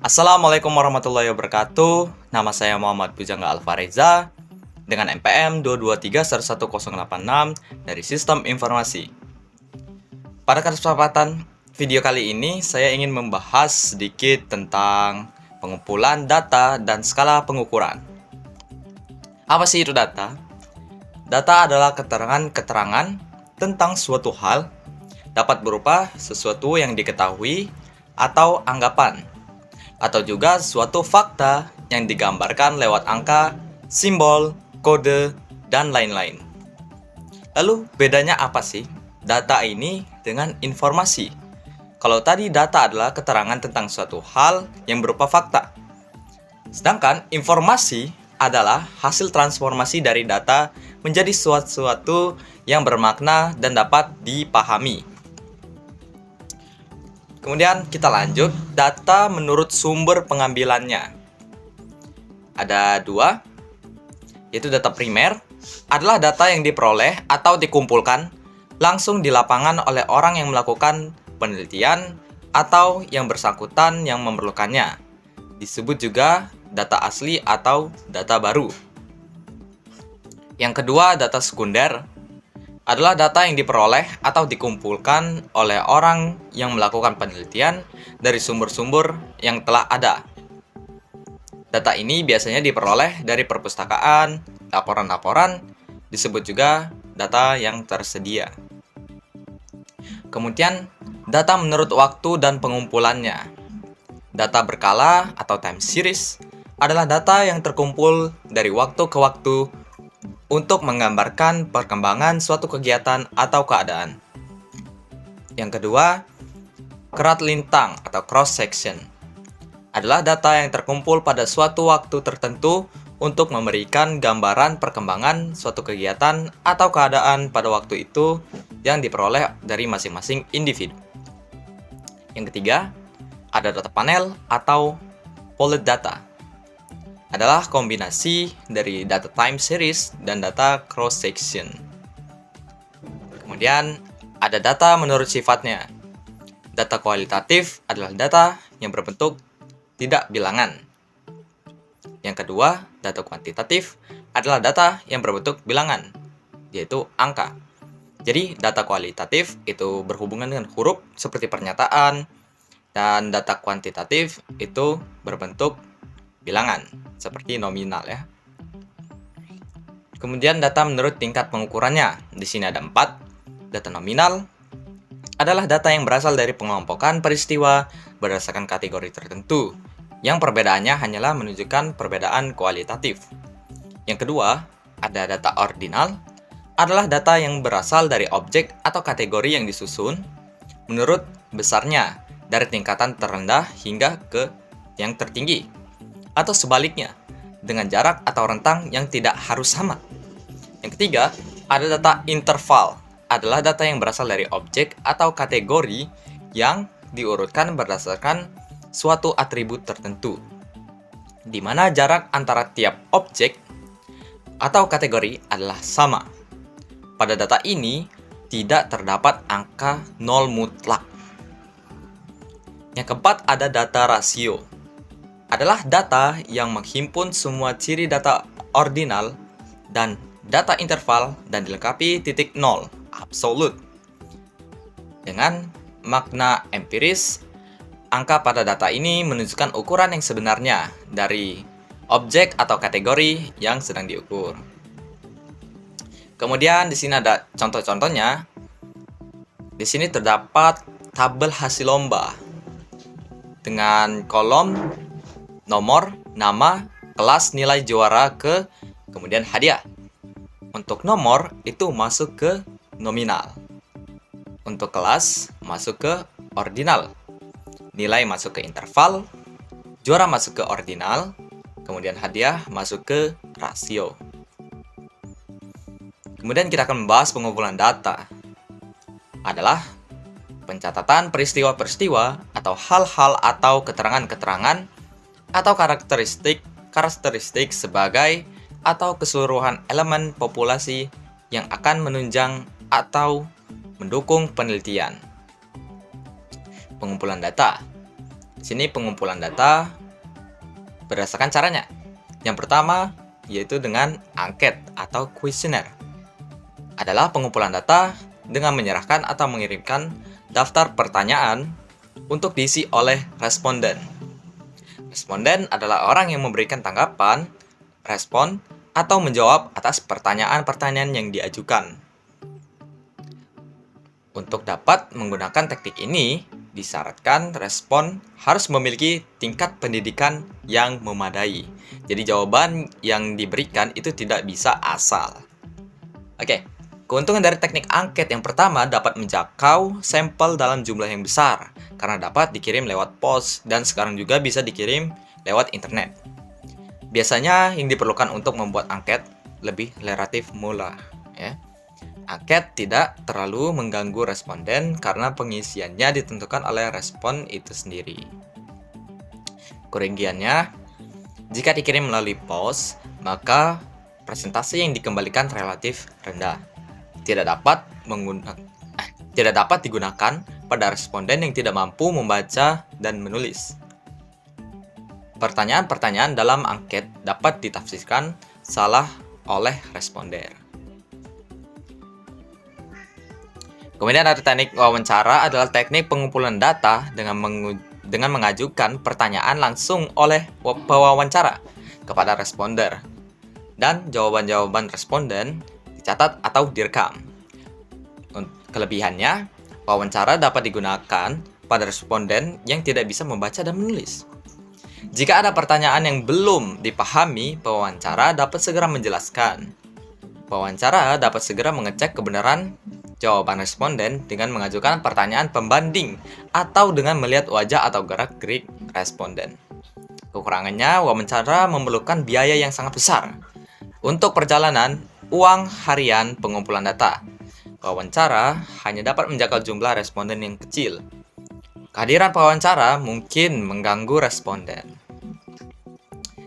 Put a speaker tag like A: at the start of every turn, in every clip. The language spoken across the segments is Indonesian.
A: Assalamualaikum warahmatullahi wabarakatuh. Nama saya Muhammad Pujangga Alfareza dengan NPM 223111086 dari Sistem Informasi. Pada kesempatan video kali ini, saya ingin membahas sedikit tentang pengumpulan data dan skala pengukuran. Apa sih itu data? Data adalah keterangan-keterangan tentang suatu hal, dapat berupa sesuatu yang diketahui atau anggapan, atau juga suatu fakta yang digambarkan lewat angka, simbol, kode, dan lain-lain. Lalu bedanya apa sih data ini dengan informasi? Kalau tadi data adalah keterangan tentang suatu hal yang berupa fakta, sedangkan informasi adalah hasil transformasi dari data menjadi sesuatu yang bermakna dan dapat dipahami. Kemudian kita lanjut, data menurut sumber pengambilannya. Ada dua, yaitu data primer, adalah data yang diperoleh atau dikumpulkan langsung di lapangan oleh orang yang melakukan penelitian atau yang bersangkutan yang memerlukannya. Disebut juga data asli atau data baru. Yang kedua, data sekunder adalah data yang diperoleh atau dikumpulkan oleh orang yang melakukan penelitian dari sumber-sumber yang telah ada. Data ini biasanya diperoleh dari perpustakaan, laporan-laporan, disebut juga data yang tersedia. Kemudian, data menurut waktu dan pengumpulannya. Data berkala atau time series adalah data yang terkumpul dari waktu ke waktu untuk menggambarkan perkembangan suatu kegiatan atau keadaan. Yang kedua, kerat lintang atau cross section adalah data yang terkumpul pada suatu waktu tertentu untuk memberikan gambaran perkembangan suatu kegiatan atau keadaan pada waktu itu yang diperoleh dari masing-masing individu. Yang ketiga, ada data panel atau pooled data. Adalah kombinasi dari data time series dan data cross section. Kemudian ada data menurut sifatnya. Data kualitatif adalah data yang berbentuk tidak bilangan. Yang kedua, data kuantitatif adalah data yang berbentuk bilangan, yaitu angka. Jadi data kualitatif itu berhubungan dengan huruf seperti pernyataan, dan data kuantitatif itu berbentuk bilangan seperti nominal ya. Kemudian data menurut tingkat pengukurannya. Di sini ada 4. Data nominal adalah data yang berasal dari pengelompokan peristiwa berdasarkan kategori tertentu, yang perbedaannya hanyalah menunjukkan perbedaan kualitatif. Yang kedua, ada data ordinal, adalah data yang berasal dari objek atau kategori yang disusun menurut besarnya dari tingkatan terendah hingga ke yang tertinggi, atau sebaliknya, dengan jarak atau rentang yang tidak harus sama. Yang ketiga, ada data interval, adalah data yang berasal dari objek atau kategori yang diurutkan berdasarkan suatu atribut tertentu, di mana jarak antara tiap objek atau kategori adalah sama. Pada data ini, tidak terdapat angka nol mutlak. Yang keempat, ada data rasio. Adalah data yang menghimpun semua ciri data ordinal dan data interval dan dilengkapi titik nol, absolut. Dengan makna empiris, angka pada data ini menunjukkan ukuran yang sebenarnya dari objek atau kategori yang sedang diukur. Kemudian di sini ada contoh-contohnya. Di sini terdapat tabel hasil lomba dengan kolom nomor, nama, kelas, nilai juara kemudian hadiah. Untuk nomor itu masuk ke nominal. Untuk kelas masuk ke ordinal. Nilai masuk ke interval, juara masuk ke ordinal, kemudian hadiah masuk ke rasio. Kemudian kita akan membahas pengumpulan data. Adalah pencatatan peristiwa-peristiwa atau hal-hal atau keterangan-keterangan atau karakteristik sebagai atau keseluruhan elemen populasi yang akan menunjang atau mendukung penelitian. Pengumpulan data Di sini pengumpulan data berdasarkan caranya. Yang pertama yaitu dengan angket atau kuesioner. Adalah pengumpulan data dengan menyerahkan atau mengirimkan daftar pertanyaan untuk diisi oleh responden. Responden adalah orang yang memberikan tanggapan, respon, atau menjawab atas pertanyaan-pertanyaan yang diajukan. Untuk dapat menggunakan teknik ini, disyaratkan respon harus memiliki tingkat pendidikan yang memadai. Jadi jawaban yang diberikan itu tidak bisa asal. Oke, keuntungan dari teknik angket yang pertama dapat menjangkau sampel dalam jumlah yang besar karena dapat dikirim lewat pos dan sekarang juga bisa dikirim lewat internet. Biasanya yang diperlukan untuk membuat angket lebih relatif murah, ya. Angket tidak terlalu mengganggu responden karena pengisiannya ditentukan oleh respon itu sendiri. Kerugiannya, jika dikirim melalui pos, maka presentasi yang dikembalikan relatif rendah. Tidak dapat digunakan pada responden yang tidak mampu membaca dan menulis. Pertanyaan-pertanyaan dalam angket dapat ditafsirkan salah oleh responden. Kemudian ada teknik wawancara adalah teknik pengumpulan data dengan mengajukan pertanyaan langsung oleh pewawancara kepada responder dan jawaban-jawaban responden dicatat atau direkam. Kelebihannya, wawancara dapat digunakan pada responden yang tidak bisa membaca dan menulis. Jika ada pertanyaan yang belum dipahami, pewawancara dapat segera menjelaskan. Pewawancara dapat segera mengecek kebenaran jawaban responden dengan mengajukan pertanyaan pembanding atau dengan melihat wajah atau gerak-gerik responden. Kekurangannya, wawancara memerlukan biaya yang sangat besar. Untuk perjalanan, uang harian pengumpulan data. Wawancara hanya dapat menjangkau jumlah responden yang kecil. Kehadiran pewawancara mungkin mengganggu responden.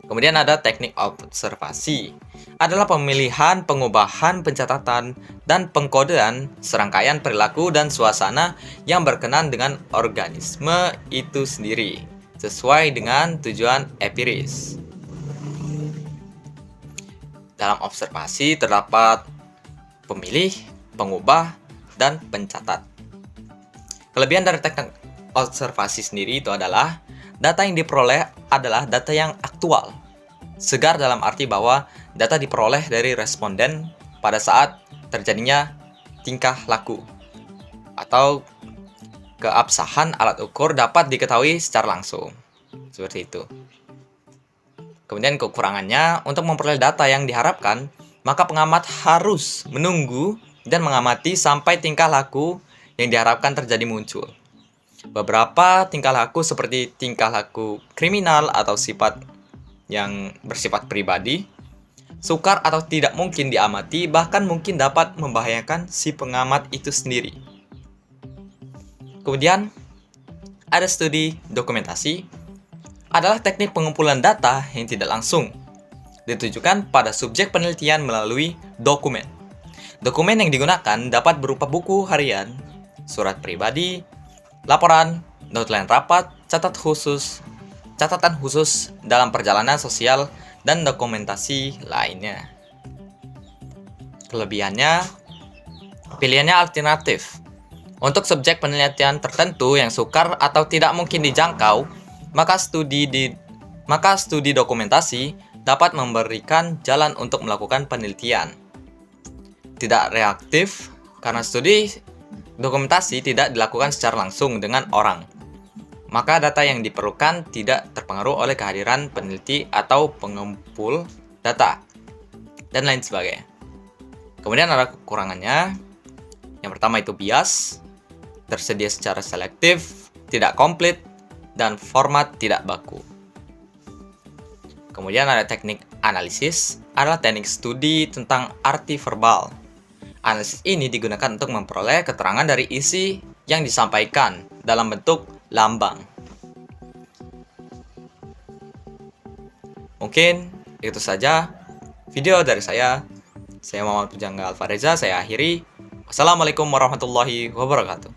A: Kemudian ada teknik observasi. Adalah pemilihan, pengubahan, pencatatan, dan pengkodean serangkaian perilaku dan suasana yang berkenan dengan organisme itu sendiri, sesuai dengan tujuan empiris. Dalam observasi terdapat pemilih, pengubah, dan pencatat. Kelebihan dari teknik observasi sendiri itu adalah data yang diperoleh adalah data yang aktual. Segar dalam arti bahwa data diperoleh dari responden pada saat terjadinya tingkah laku atau keabsahan alat ukur dapat diketahui secara langsung. Seperti itu. Kemudian kekurangannya, untuk memperoleh data yang diharapkan, maka pengamat harus menunggu dan mengamati sampai tingkah laku yang diharapkan terjadi muncul. Beberapa tingkah laku seperti tingkah laku kriminal atau sifat yang bersifat pribadi, sukar atau tidak mungkin diamati, bahkan mungkin dapat membahayakan si pengamat itu sendiri. Kemudian, ada studi dokumentasi, adalah teknik pengumpulan data yang tidak langsung, ditujukan pada subjek penelitian melalui dokumen. Dokumen yang digunakan dapat berupa buku harian, surat pribadi, laporan, notulen rapat, catatan khusus dalam perjalanan sosial, dan dokumentasi lainnya. Kelebihannya, pilihannya alternatif. Untuk subjek penelitian tertentu yang sukar atau tidak mungkin dijangkau, maka studi dokumentasi dapat memberikan jalan untuk melakukan penelitian. Tidak reaktif, karena studi dokumentasi tidak dilakukan secara langsung dengan orang. Maka data yang diperlukan tidak terpengaruh oleh kehadiran peneliti atau pengumpul data, dan lain sebagainya. Kemudian ada kekurangannya. Yang pertama itu bias, tersedia secara selektif, tidak komplit, dan format tidak baku. Kemudian ada teknik analisis, adalah teknik studi tentang arti verbal. Analisis ini digunakan untuk memperoleh keterangan dari isi yang disampaikan dalam bentuk lambang. Mungkin itu saja video dari saya. Saya Muhammad Pujangga Alfareza, saya akhiri. Wassalamualaikum warahmatullahi wabarakatuh.